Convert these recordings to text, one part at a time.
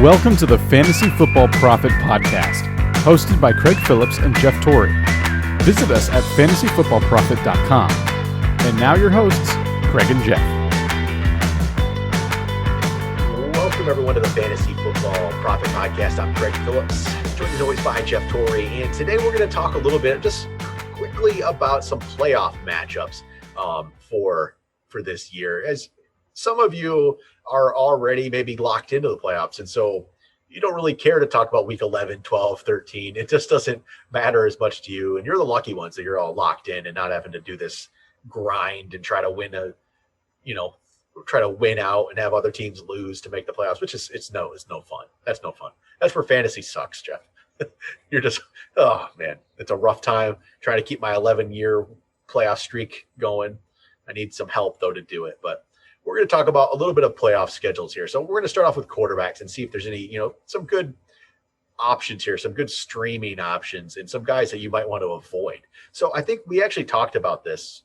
Welcome to the Fantasy Football Prophet Podcast, hosted by Craig Phillips and Jeff Torrey. Visit us at fantasyfootballprophet.com. And now your hosts, Craig and Jeff. Welcome everyone to the Fantasy Football Prophet Podcast. I'm Craig Phillips, joined as always by Jeff Torrey. And today we're going to talk a little bit, just quickly, about some playoff matchups for this year. As some of you are already maybe locked into the playoffs, and so you don't really care to talk about week 11, 12, 13. It just doesn't matter as much to you, and you're the lucky ones that you're all locked in and not having to do this grind and try to win out and have other teams lose to make the playoffs, which is no fun. That's no fun. That's where fantasy sucks, Jeff. You're just, oh man, it's a rough time trying to keep my 11-year playoff streak going. I need some help though to do it, but we're going to talk about a little bit of playoff schedules here. So we're going to start off with quarterbacks and see if there's any, some good options here, some good streaming options, and some guys that you might want to avoid. So I think we actually talked about this,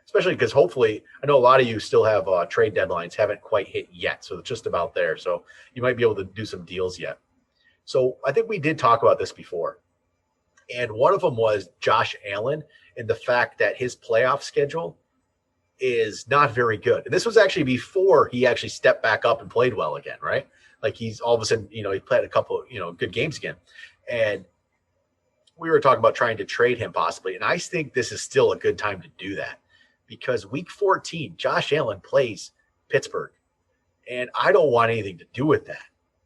especially because hopefully I know a lot of you still have trade deadlines haven't quite hit yet. So it's just about there. So you might be able to do some deals yet. So I think we did talk about this before. And one of them was Josh Allen and the fact that his playoff schedule is not very good. And this was actually before he actually stepped back up and played well again, right? Like he's all of a sudden, he played a couple, good games again. And we were talking about trying to trade him possibly. And I think this is still a good time to do that because week 14, Josh Allen plays Pittsburgh. And I don't want anything to do with that.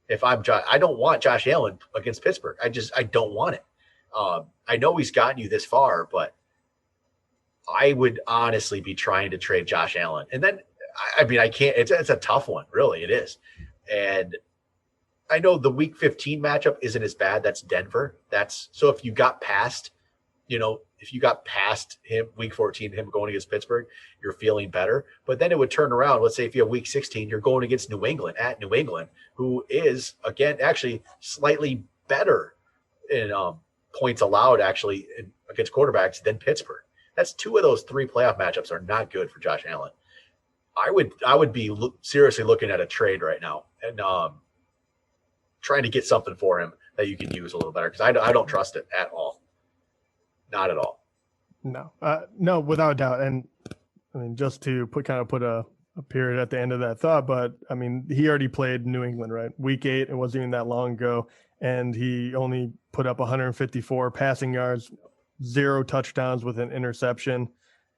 If I'm Josh, I don't want Josh Allen against Pittsburgh. I don't want it. I know he's gotten you this far, but I would honestly be trying to trade Josh Allen. And then, I can't, it's a tough one, really, it is. And I know the week 15 matchup isn't as bad. That's Denver. So if you got past, him, week 14, him going against Pittsburgh, you're feeling better. But then it would turn around. Let's say if you have week 16, you're going against New England, who is, again, actually slightly better in points allowed, actually, against quarterbacks than Pittsburgh. That's two of those three playoff matchups are not good for Josh Allen. I would be seriously looking at a trade right now and trying to get something for him that you can use a little better because I don't trust it at all. Not at all. No, without a doubt. And I mean, just to put a period at the end of that thought, but I mean, he already played New England, right? Week 8, it wasn't even that long ago. And he only put up 154 passing yards, 0 touchdowns with an interception.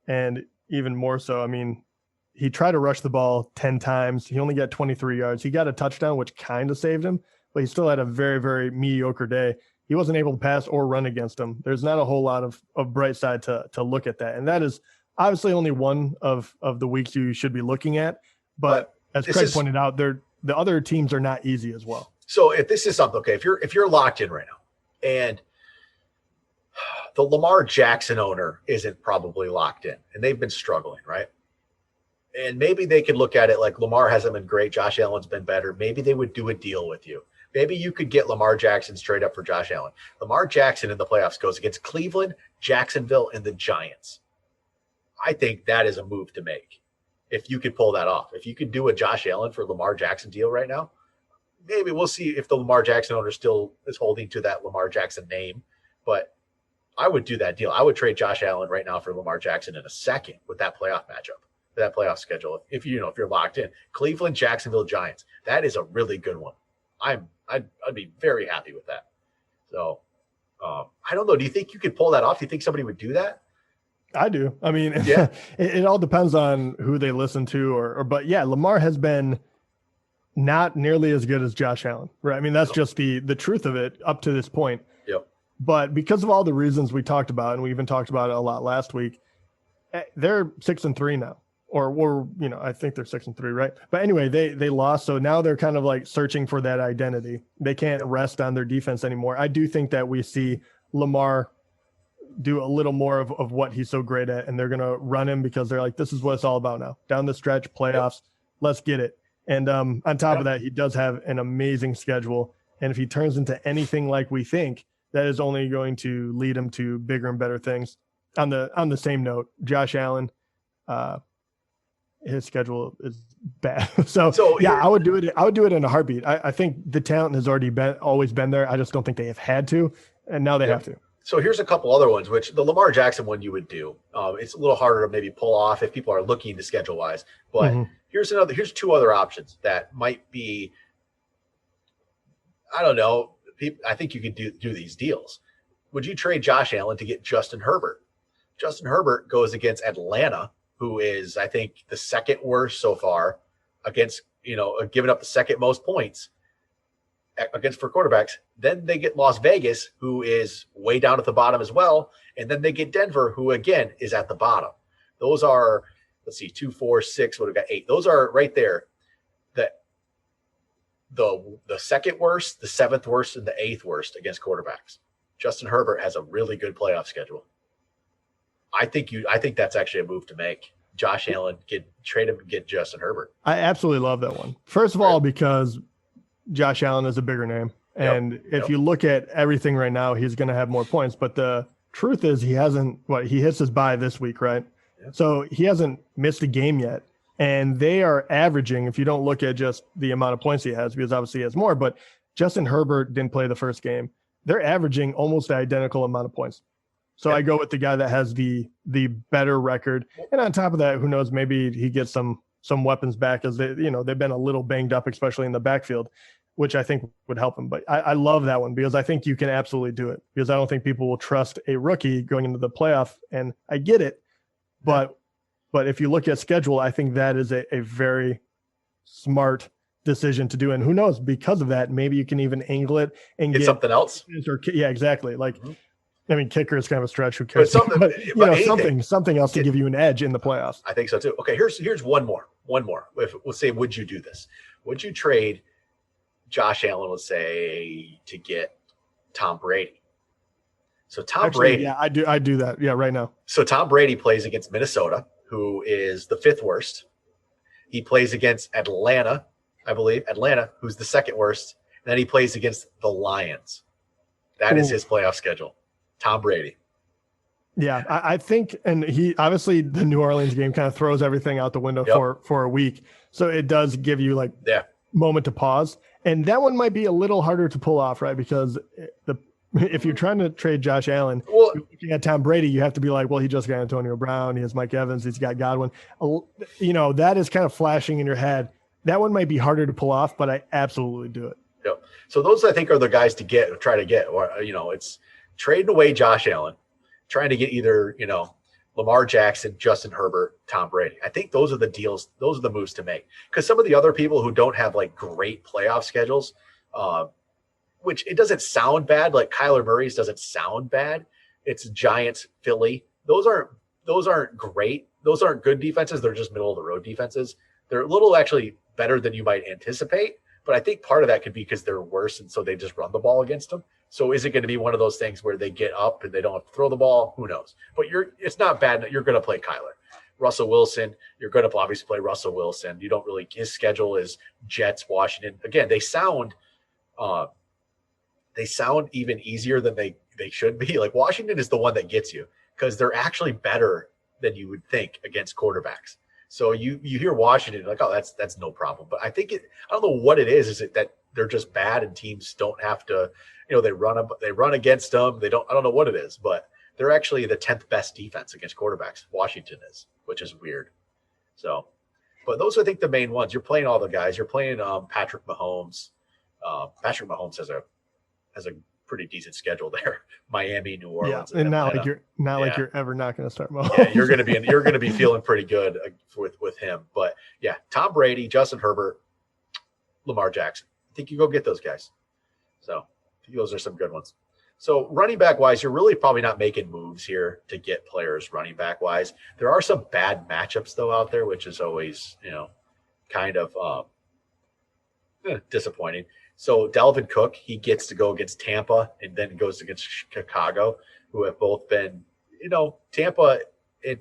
And even more so, I mean, he tried to rush the ball 10 times. He only got 23 yards. He got a touchdown, which kind of saved him, but he still had a very, very mediocre day. He wasn't able to pass or run against him. There's not a whole lot of bright side to look at that. And that is obviously only one of the weeks you should be looking at. But as Craig pointed out, the other teams are not easy as well. So if this is something, okay, if you're locked in right now and the Lamar Jackson owner isn't probably locked in and they've been struggling, right? And maybe they could look at it like Lamar hasn't been great. Josh Allen's been better. Maybe they would do a deal with you. Maybe you could get Lamar Jackson straight up for Josh Allen. Lamar Jackson in the playoffs goes against Cleveland, Jacksonville, and the Giants. I think that is a move to make if you could pull that off. If you could do a Josh Allen for Lamar Jackson deal right now, maybe we'll see if the Lamar Jackson owner still is holding to that Lamar Jackson name. But I would do that deal. I would trade Josh Allen right now for Lamar Jackson in a second with that playoff matchup, that playoff schedule. If you're locked in, Cleveland, Jacksonville, Giants, that is a really good one. I'd be very happy with that. So I don't know. Do you think you could pull that off? Do you think somebody would do that? I do. I mean, yeah, it all depends on who they listen to but yeah, Lamar has been not nearly as good as Josh Allen, right? I mean, that's just the truth of it up to this point. Yep. But because of all the reasons we talked about, and we even talked about it a lot last week, they're 6-3 now, or I think they're 6-3, right? But anyway, they lost, so now they're kind of like searching for that identity. They can't rest on their defense anymore. I do think that we see Lamar do a little more of what he's so great at, and they're going to run him because they're like, this is what it's all about now. Down the stretch, playoffs, let's get it. And on top of that, he does have an amazing schedule, and if he turns into anything like we think, that is only going to lead him to bigger and better things. On the same note, Josh Allen, his schedule is bad. So here, I would do it. I would do it in a heartbeat. I think the talent has always been there. I just don't think they have had to, and now they have to. So here's a couple other ones, which the Lamar Jackson one you would do. It's a little harder to maybe pull off if people are looking to schedule wise. But here's two other options that might be. I don't know. I think you could do these deals. Would you trade Josh Allen to get Justin Herbert? Justin Herbert goes against Atlanta, who is, I think, the second worst so far against, giving up the second most points against for quarterbacks. Then they get Las Vegas, who is way down at the bottom as well. And then they get Denver, who again is at the bottom. Those are, 2, 4, 6, what have we got? 8. Those are right there. The second worst, the seventh worst, and the 8th worst against quarterbacks. Justin Herbert has a really good playoff schedule. I think that's actually a move to make. Josh Allen, trade him and get Justin Herbert. I absolutely love that one. First of all, because Josh Allen is a bigger name. And if you look at everything right now, he's going to have more points. But the truth is he hits his bye this week, right? Yep. So he hasn't missed a game yet. And they are averaging, if you don't look at just the amount of points he has, because obviously he has more, but Justin Herbert didn't play the first game. They're averaging almost the identical amount of points. So I go with the guy that has the better record. And on top of that, who knows, maybe he gets some weapons back as they've been a little banged up, especially in the backfield, which I think would help him. But I love that one because I think you can absolutely do it, because I don't think people will trust a rookie going into the playoff. And I get it, but if you look at schedule, I think that is a very smart decision to do. And who knows, because of that, maybe you can even angle it and get something else. Yeah, exactly. Like, I mean, kicker is kind of a stretch. Who cares? But something else to give you an edge in the playoffs. I think so too. Okay, here's one more. We'll say, would you do this? Would you trade Josh Allen, let's say, to get Tom Brady? So Brady. Yeah, I do that. Yeah, right now. So Tom Brady plays against Minnesota, who is the 5th worst. He plays against Atlanta, I believe. Atlanta, who's the 2nd worst. And then he plays against the Lions. That is his playoff schedule. Tom Brady. Yeah, I think, and he obviously the New Orleans game kind of throws everything out the window for a week. So it does give you moment to pause. And that one might be a little harder to pull off, right? Because if you're trying to trade Josh Allen, looking at Tom Brady, you have to be like, well, he just got Antonio Brown. He has Mike Evans. He's got Godwin. That is kind of flashing in your head. That one might be harder to pull off, but I absolutely do it. Yep. So those, I think, are the guys to try to get. It's trading away Josh Allen, trying to get either, Lamar Jackson, Justin Herbert, Tom Brady. I think those are the deals. Those are the moves to make. Because some of the other people who don't have great playoff schedules, which it doesn't sound bad. Like Kyler Murray's doesn't sound bad. It's Giants, Philly. Those aren't great. Those aren't good defenses. They're just middle of the road defenses. They're a little actually better than you might anticipate. But I think part of that could be because they're worse, and so they just run the ball against them. So is it going to be one of those things where they get up and they don't have to throw the ball? Who knows? But it's not bad. You're going to play Kyler. Russell Wilson, you're going to obviously play Russell Wilson. You don't really – his schedule is Jets, Washington. Again, they sound even easier than they should be. Like Washington is the one that gets you because they're actually better than you would think against quarterbacks. So you hear Washington like, oh, that's no problem. But I think I don't know what it is. Is it that they're just bad and teams don't have to, they run against them. I don't know what it is, but they're actually the 10th best defense against quarterbacks. Washington is, which is weird. So, but those are, I think, the main ones. You're playing all the guys. You're playing Patrick Mahomes. Patrick Mahomes has a pretty decent schedule there. Miami, New Orleans, and not like you're ever not going to start Mahomes. Yeah, you're going to be feeling pretty good with him. But yeah, Tom Brady, Justin Herbert, Lamar Jackson. I think you go get those guys. So I think those are some good ones. So running back wise, you're really probably not making moves here to get players running back wise. There are some bad matchups though out there, which is always kind of disappointing. So Dalvin Cook, he gets to go against Tampa and then goes against Chicago, who have both been, Tampa. They're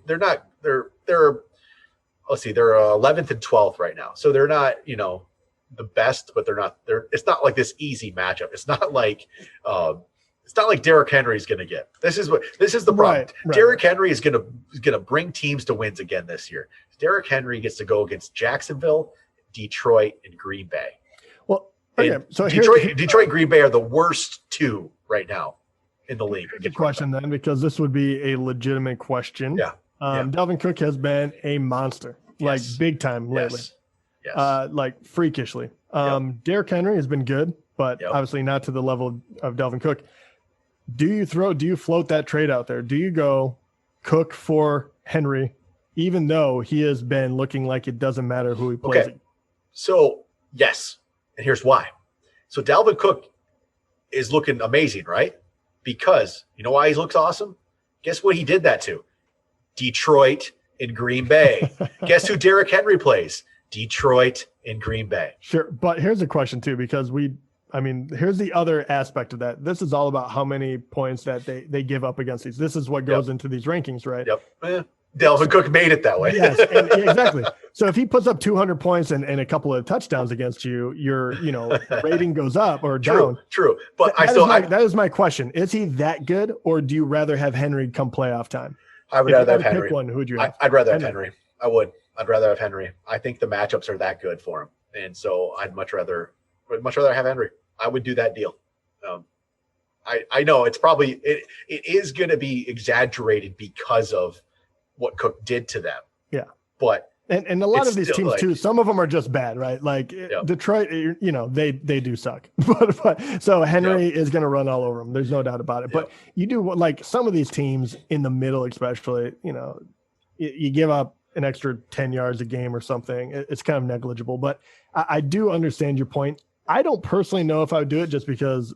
11th and 12th right now. So they're not, the best, but it's not like this easy matchup. It's not like It's not like Derrick Henry is going to get. This is the problem. Right. Derrick Henry is going to bring teams to wins again this year. Derrick Henry gets to go against Jacksonville, Detroit, and Green Bay. Well, okay. So Detroit and Green Bay are the worst two right now in the league. Here's a question then, because this would be a legitimate question. Yeah. Dalvin Cook has been a monster, like big time lately. Yes. Like freakishly. Derrick Henry has been good, but obviously not to the level of Dalvin Cook. Do you float that trade out there? Do you go Cook for Henry, even though he has been looking like it doesn't matter who he plays? Okay. So, yes. And here's why. So Dalvin Cook is looking amazing, right? Because you know why he looks awesome? Guess what he did that to? Detroit and Green Bay. Guess who Derrick Henry plays? Detroit and Green Bay. Sure. But here's a question too, because here's the other aspect of that. This is all about how many points that they give up against these. This is what goes into these rankings, right? Yep. Dalvin Cook made it that way. Yes, exactly. So if he puts up 200 points and a couple of touchdowns against you, your rating goes up or down. True. But that is my question. Is he that good, or do you rather have Henry come playoff time? I would rather have Henry. Pick one, who would you have? I'd rather have Henry. I would. I'd rather have Henry. I think the matchups are that good for him, and so I'd much rather have Henry. I would do that deal. I know it's probably it is going to be exaggerated because of what Cook did to them. Yeah, but and a lot of these teams too. Some of them are just bad, right? Like Detroit, they do suck. but so Henry is going to run all over them. There's no doubt about it. But you do like some of these teams in the middle, especially. You give up an extra 10 yards a game or something. It's kind of negligible, but I do understand your point. I don't personally know if I would do it just because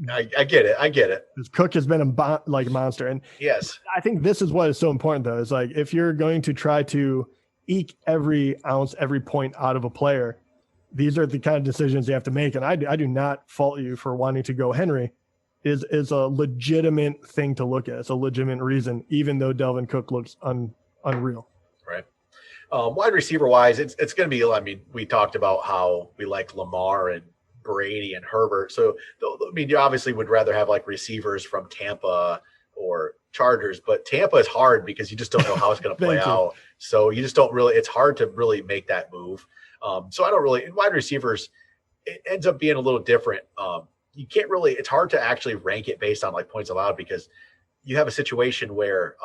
I get it. Because Cook has been a monster. And yes, I think this is what is so important though. Is like, if you're going to try to eke every ounce, every point out of a player, these are the kind of decisions you have to make. And I do not fault you for wanting to go Henry. Is a legitimate thing to look at. It's a legitimate reason, even though Dalvin Cook looks unreal. Right. Wide receiver wise, it's going to be, we talked about how we like Lamar and Brady and Herbert. So, you obviously would rather have like receivers from Tampa or Chargers, but Tampa is hard because you just don't know how it's going to play out. So you just don't really, it's hard to really make that move. So I don't really, in wide receivers, it ends up being a little different. You can't really, it's hard to actually rank it based on like points allowed because you have a situation where,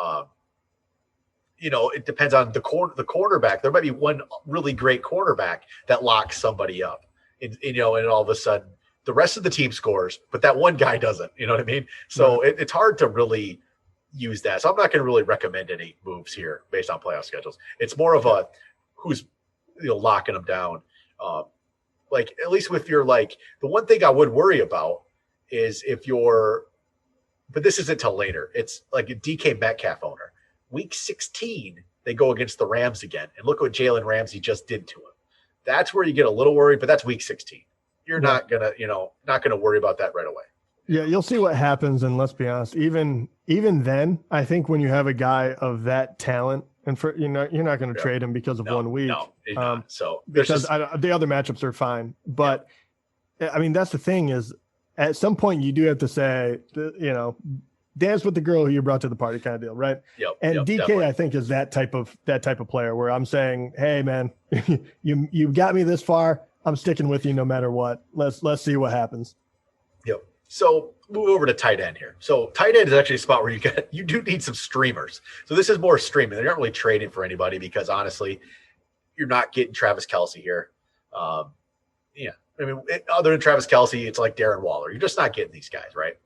it depends on the cornerback. There might be one really great cornerback that locks somebody up, and all of a sudden the rest of the team scores, but that one guy doesn't. You know what I mean? So it's hard to really use that. So I'm not going to really recommend any moves here based on playoff schedules. It's more of a who's locking them down. Like at least with your the one thing I would worry about is but this isn't till later. It's like a DK Metcalf owner. Week 16, they go against the Rams again. And look what Jalen Ramsey just did to him. That's where you get a little worried, but that's week 16. You're not going to worry about that right away. Yeah, you'll see what happens. And let's be honest, even then, I think when you have a guy of that talent, and you're not going to trade him because of 1 week. No, so because the other matchups are fine. But that's the thing is, at some point you do have to say, dance with the girl who you brought to the party kind of deal, right? And DK, definitely. I think, is that type of player where I'm saying, hey man, you got me this far. I'm sticking with you no matter what. Let's see what happens. Yep. So move over to tight end here. So tight end is actually a spot where you do need some streamers. So this is more streaming. They're not really trading for anybody because honestly, you're not getting Travis Kelce here. Other than Travis Kelce, it's like Darren Waller. You're just not getting these guys, right?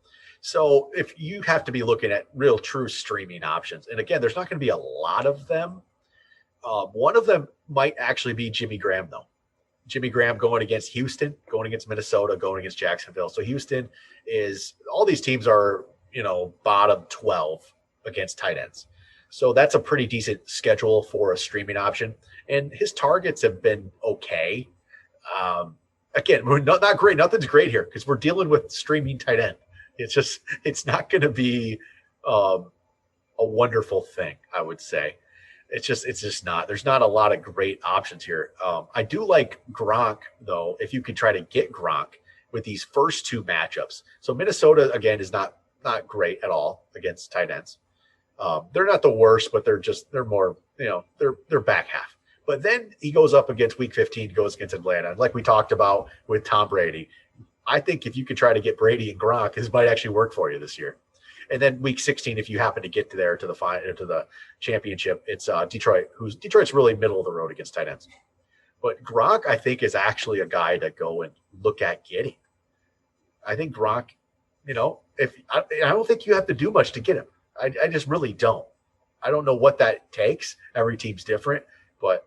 So if you have to be looking at real true streaming options, and again, there's not going to be a lot of them. One of them might actually be Jimmy Graham, though. Jimmy Graham going against Houston, going against Minnesota, going against Jacksonville. So Houston all these teams are, bottom 12 against tight ends. So that's a pretty decent schedule for a streaming option. And his targets have been okay. Again, we're not great. Nothing's great here because we're dealing with streaming tight end. It's not going to be a wonderful thing, I would say. It's just not. There's not a lot of great options here. I do like Gronk, though, if you can try to get Gronk with these first two matchups. So Minnesota, again, is not not great at all against tight ends. They're not the worst, but they're more, they're back half. But then he goes up against week 15, goes against Atlanta. Like we talked about with Tom Brady. I think if you could try to get Brady and Gronk, this might actually work for you this year. And then week 16, if you happen to get to the championship, it's Detroit, Detroit's really middle of the road against tight ends. But Gronk, I think, is actually a guy to go and look at getting. I think Gronk, I don't think you have to do much to get him. I just really don't. I don't know what that takes. Every team's different, but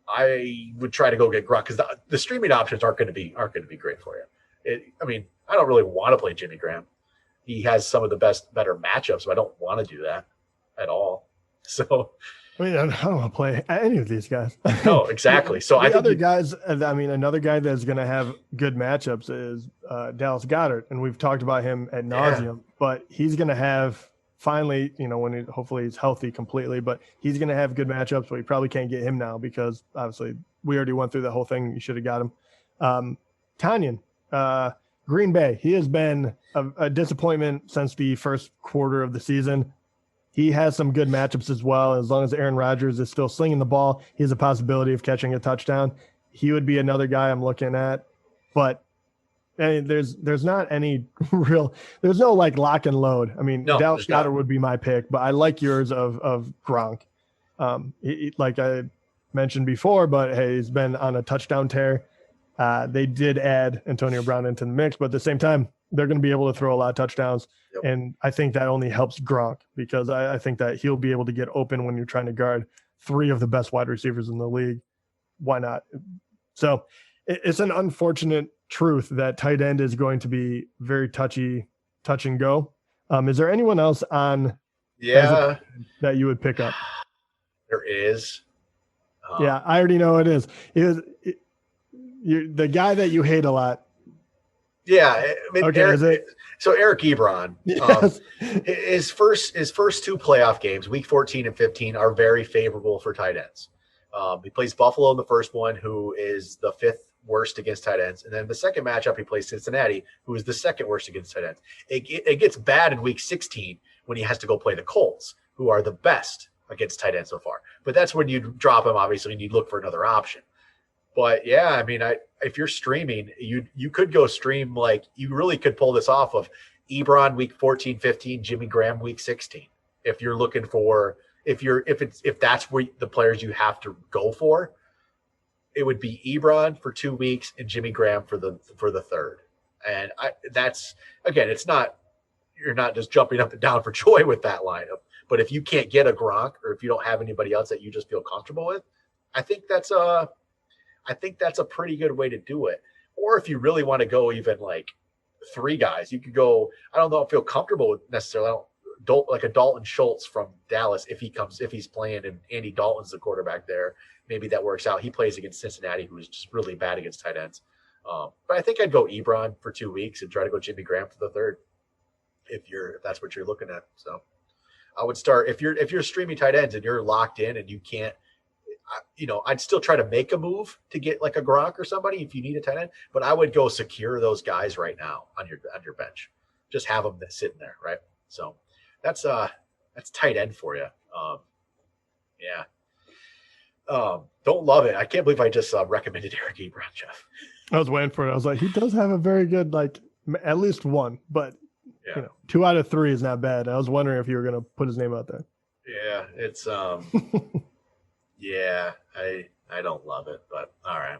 I would try to go get Gronk because the streaming options aren't going to be great for you. I don't really want to play Jimmy Graham. He has some of the better matchups, but I don't want to do that at all. So, I don't want to play any of these guys. No, exactly. So another guy that's going to have good matchups is Dallas Goddard, and we've talked about him ad nauseum. But he's going to have finally, when hopefully he's healthy completely, but he's going to have good matchups. But we probably can't get him now because obviously we already went through the whole thing. You should have got him. Tanyan, Green Bay. He has been a disappointment since the first quarter of the season. He has some good matchups as well. As long as Aaron Rodgers is still slinging the ball, he has a possibility of catching a touchdown. He would be another guy I'm looking at. But there's not any there's no like lock and load. Dallas Goddard would be my pick, but I like yours of Gronk. Like I mentioned before, but hey, he's been on a touchdown tear. They did add Antonio Brown into the mix, but at the same time, they're going to be able to throw a lot of touchdowns. Yep. And I think that only helps Gronk because I think that he'll be able to get open when you're trying to guard three of the best wide receivers in the league. Why not? So it's an unfortunate truth that tight end is going to be very touch and go. Is there anyone else on that you would pick up? There is. Yeah, I already know it is. The guy that you hate a lot. Yeah, okay. So Eric Ebron, yes. His first two playoff games, week 14 and 15, are very favorable for tight ends. He plays Buffalo in the first one, who is the fifth worst against tight ends, and then the second matchup he plays Cincinnati, who is the second worst against tight ends. It gets bad in week 16 when he has to go play the Colts, who are the best against tight ends so far. But that's when you drop him, obviously, and you look for another option. But yeah, if you're streaming, you could go stream, like you really could pull this off of Ebron week 14, 15, Jimmy Graham week 16. If you're looking for, if that's where the players you have to go for, it would be Ebron for 2 weeks and Jimmy Graham for the third. And you're not just jumping up and down for joy with that lineup. But if you can't get a Gronk, or if you don't have anybody else that you just feel comfortable with, I think that's a pretty good way to do it. Or if you really want to go even like three guys, you could go, I don't know, feel comfortable with necessarily like a Dalton Schultz from Dallas if he's playing and Andy Dalton's the quarterback there. Maybe that works out. He plays against Cincinnati, who is just really bad against tight ends. But I think I'd go Ebron for 2 weeks and try to go Jimmy Graham for the third if that's what you're looking at. So I would start if you're streaming tight ends and you're locked in and you can't, I'd still try to make a move to get like a Gronk or somebody if you need a tight end, but I would go secure those guys right now on your bench. Just have them sitting there, right? So that's tight end for you. Don't love it. I can't believe I just recommended Eric Ebron, Jeff. I was waiting for it. I was like, he does have a very good, like at least one, but 2 out of 3 is not bad. I was wondering if you were going to put his name out there. Yeah, it's yeah, I don't love it, but all right.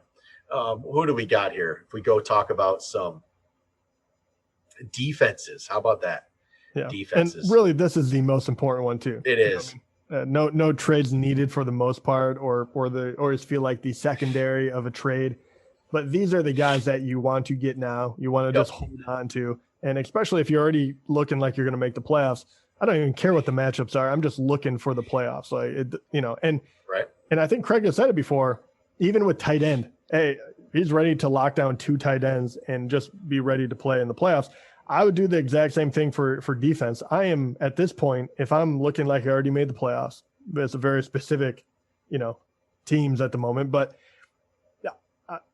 Who do we got here? If we go talk about some defenses, how about that? Yeah, defenses. And really, this is the most important one too. It is. No trades needed for the most part, or just feel like the secondary of a trade. But these are the guys that you want to get now. You want to just hold on to, and especially if you're already looking like you're going to make the playoffs. I don't even care what the matchups are. I'm just looking for the playoffs. And I think Craig has said it before, even with tight end, hey, he's ready to lock down 2 tight ends and just be ready to play in the playoffs. I would do the exact same thing for defense. I am at this point, if I'm looking like I already made the playoffs, it's a very specific, teams at the moment, but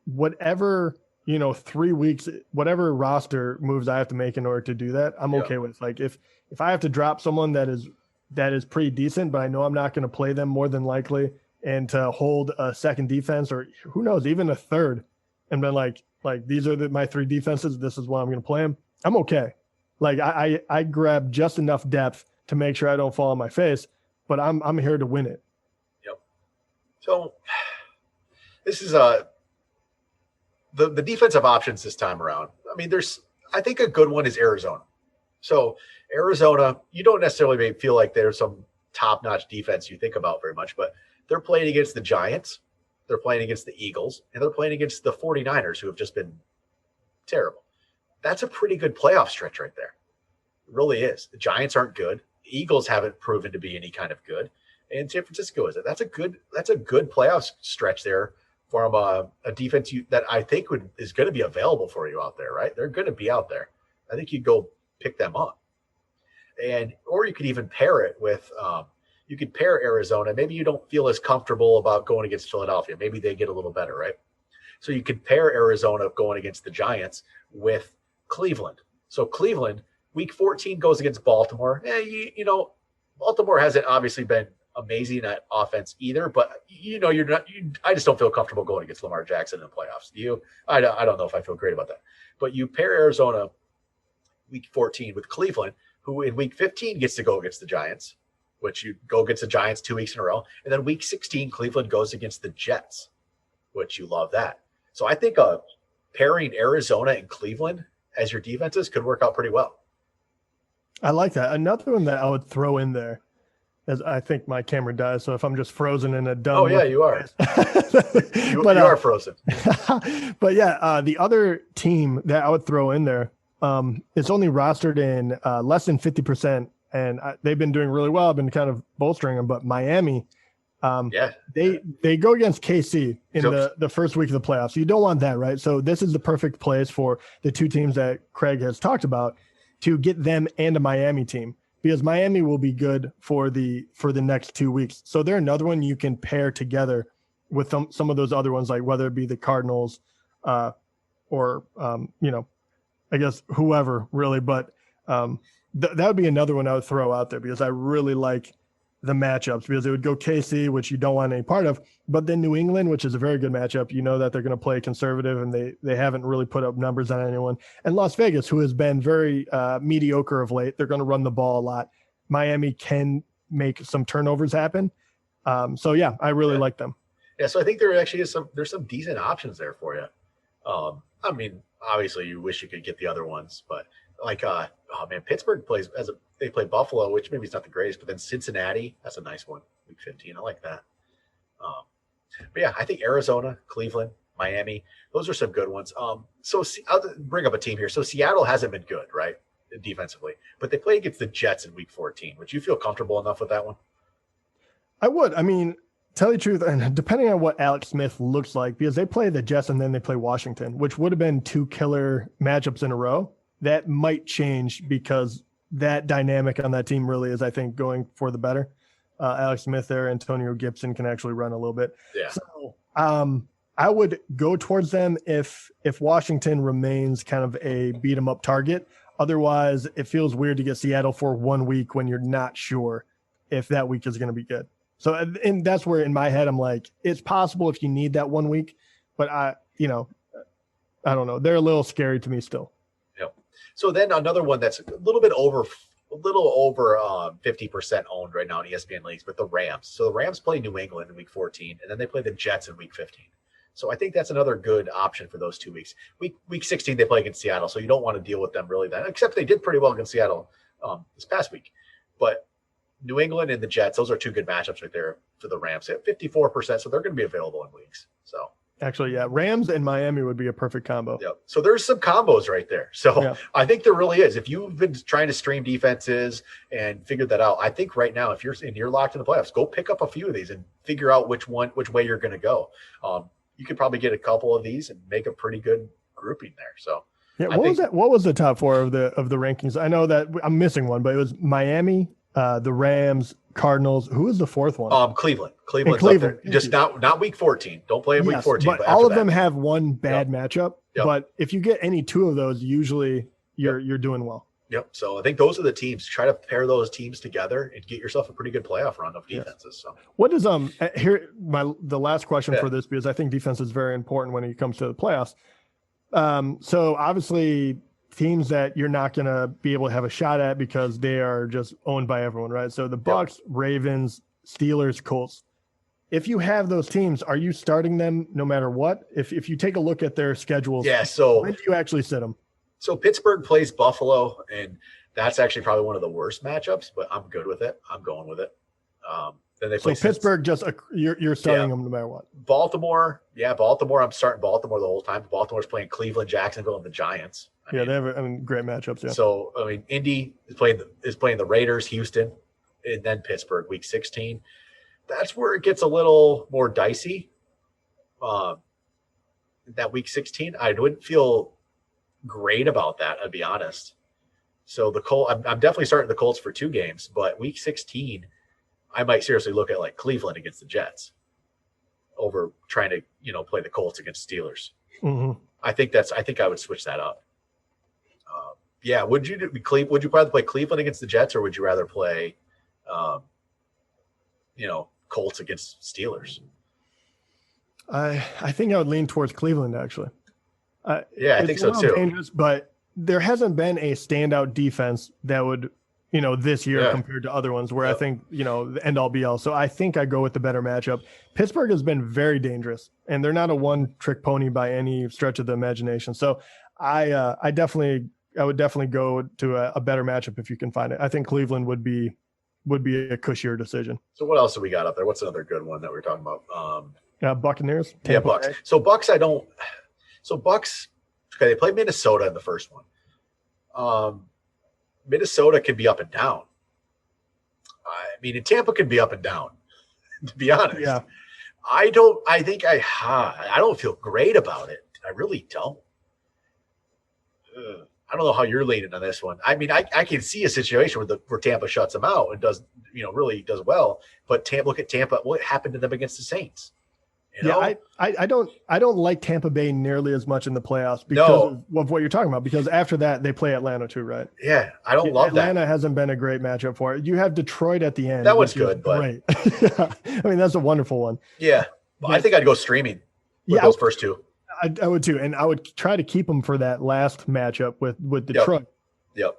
whatever 3 weeks, whatever roster moves I have to make in order to do that, I'm okay with. Like if I have to drop someone that is pretty decent, but I know I'm not going to play them more than likely, and to hold a second defense or who knows, even a third, and then like these are my 3 defenses. This is what I'm going to play them. I'm okay. Like I grab just enough depth to make sure I don't fall on my face, but I'm here to win it. Yep. So this is the defensive options this time around. I mean, I think a good one is Arizona. So Arizona, you don't necessarily feel like there's some top-notch defense you think about very much, but they're playing against the Giants, they're playing against the Eagles, and they're playing against the 49ers, who have just been terrible. That's a pretty good playoff stretch right there. It really is. The Giants aren't good. The Eagles haven't proven to be any kind of good. And San Francisco is it. That's a good playoff stretch there from a defense that I think is going to be available for you out there, right? They're going to be out there. I think you go pick them up. Or you could even pair it with you could pair Arizona. Maybe you don't feel as comfortable about going against Philadelphia. Maybe they get a little better, right? So you could pair Arizona going against the Giants with Cleveland. So Cleveland, week 14 goes against Baltimore. Baltimore hasn't obviously been amazing at offense either, but I just don't feel comfortable going against Lamar Jackson in the playoffs. Do you? I don't know if I feel great about that. But you pair Arizona week 14 with Cleveland, who in week 15 gets to go against the Giants, which you go against the Giants 2 weeks in a row. And then week 16, Cleveland goes against the Jets, which you love that. So I think pairing Arizona and Cleveland as your defenses could work out pretty well. I like that. Another one that I would throw in there, as I think my camera dies, so if I'm just frozen in a dumb. Oh yeah, you are. you are frozen. But yeah, the other team that I would throw in there, it's only rostered in less than 50%, and they've been doing really well. I've been kind of bolstering them, but Miami, they go against KC in the first week of the playoffs. You don't want that, right? So this is the perfect place for the 2 teams that Craig has talked about to get them and a Miami team, because Miami will be good for the next 2 weeks. So they're another one you can pair together with some of those other ones, like whether it be the Cardinals or I guess whoever really, but that would be another one I would throw out there, because I really like the matchups, because it would go KC, which you don't want any part of, but then New England, which is a very good matchup. You know that they're going to play conservative, and they haven't really put up numbers on anyone. And Las Vegas, who has been very mediocre of late, they're going to run the ball a lot. Miami can make some turnovers happen. So yeah, I really like them. Yeah, so I think there actually is there's some decent options there for you. I mean, obviously you wish you could get the other ones, but like Pittsburgh they play Buffalo, which maybe is not the greatest, but then Cincinnati, that's a nice one, week 15. I like that. But yeah, I think Arizona, Cleveland, Miami, those are some good ones. So I'll bring up a team here. So Seattle hasn't been good, right, defensively, but they play against the Jets in week 14. Would you feel comfortable enough with that one? I would. I mean, tell you the truth, and depending on what Alex Smith looks like, because they play the Jets and then they play Washington, which would have been 2 killer matchups in a row. That might change, because that dynamic on that team really is, I think, going for the better. Alex Smith there, Antonio Gibson can actually run a little bit. Yeah. So I would go towards them if Washington remains kind of a beat 'em up target. Otherwise, it feels weird to get Seattle for 1 week when you're not sure if that week is going to be good. So, and that's where in my head I'm like, it's possible if you need that 1 week, but I don't know. They're a little scary to me still. Yep. So then another one that's a little over 50% owned right now in ESPN leagues, but the Rams. So the Rams play New England in week 14, and then they play the Jets in week 15. So I think that's another good option for those 2 weeks. Week 16, they play against Seattle, so you don't want to deal with them really then, except they did pretty well against Seattle this past week. But New England and the Jets, those are 2 good matchups right there for the Rams at 54%, so they're going to be available in weeks. So actually, yeah, Rams and Miami would be a perfect combo. Yep. So there's some combos right there. So yeah. I think there really is. If you've been trying to stream defenses and figured that out, I think right now, if you're locked in the playoffs, go pick up a few of these and figure out which way you're going to go. You could probably get a couple of these and make a pretty good grouping there. So yeah, what was the top 4 of the rankings? I know that I'm missing one, but it was Miami, the Rams, Cardinals. Who was the fourth one? Cleveland. Cleveland's Cleveland. up there. Just not week 14. Don't play in week 14. But all of them have one bad matchup. Yep. But if you get any two of those, usually you're doing well. Yep. So I think those are the teams. Try to pair those teams together and get yourself a pretty good playoff run of defenses. So what does the last question for this, because I think defense is very important when it comes to the playoffs. So obviously teams that you're not going to be able to have a shot at because they are just owned by everyone, right? So the Bucs, Ravens, Steelers, Colts. If you have those teams, are you starting them no matter what? If you take a look at their schedules, so when do you actually sit them? So Pittsburgh plays Buffalo, and that's actually probably one of the worst matchups, but I'm good with it. I'm going with it. Then they play Pittsburgh, you're starting them no matter what. Baltimore, I'm starting Baltimore the whole time. Baltimore's playing Cleveland, Jacksonville, and the Giants. They have great matchups. Yeah. So Indy is playing the Raiders, Houston, and then Pittsburgh week 16. That's where it gets a little more dicey. That week 16, I wouldn't feel great about that, I'll be honest. So I'm definitely starting the Colts for 2 games, but week 16, I might seriously look at like Cleveland against the Jets over trying to, play the Colts against Steelers. Mm-hmm. I think I would switch that up. Would you rather play Cleveland against the Jets, or would you rather play, Colts against Steelers? I think I would lean towards Cleveland, actually. I think so too. Dangerous, but there hasn't been a standout defense that would, this year compared to other ones where I think, the end all be all. So I think I go with the better matchup. Pittsburgh has been very dangerous, and they're not a one-trick pony by any stretch of the imagination. So I would definitely go to a better matchup if you can find it. I think Cleveland would be a cushier decision. So what else do we got up there? What's another good one that we're talking about? Buccaneers. Bucs. So Bucs, Bucs, they played Minnesota in the first one. Minnesota can be up and down. And Tampa can be up and down, to be honest. Yeah. I don't feel great about it. I really don't. I don't know how you're leaning on this one. I can see a situation where Tampa shuts them out and does, really does well. But look at Tampa. What happened to them against the Saints? I don't like Tampa Bay nearly as much in the playoffs because of what you're talking about. Because after that, they play Atlanta too, right? Yeah, I don't love that. Atlanta hasn't been a great matchup for it. You have Detroit at the end. That one's good, but great. That's a wonderful one. Yeah, but I think I'd go streaming with those first two. I would too, and I would try to keep them for that last matchup with Detroit. Yep.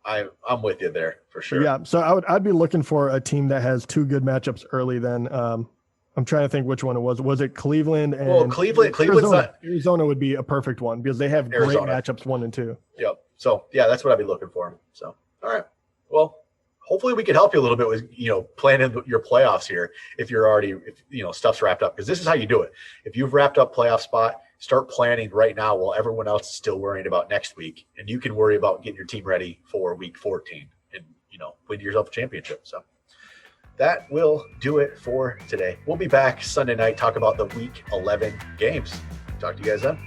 I'm with you there for sure. Yeah, so I'd be looking for a team that has 2 good matchups early. Then I'm trying to think which one it was. Was it Cleveland? And Arizona would be a perfect one because they have great matchups 1 and 2. Yep. So that's what I'd be looking for. So all right. Well, hopefully we can help you a little bit with planning your playoffs here. If you're already stuff's wrapped up, because this is how you do it. If you've wrapped up playoff spot, start planning right now while everyone else is still worrying about next week, and you can worry about getting your team ready for week 14 and win yourself a championship. So that will do it for today. We'll be back Sunday night, talk about the week 11 games. Talk to you guys then.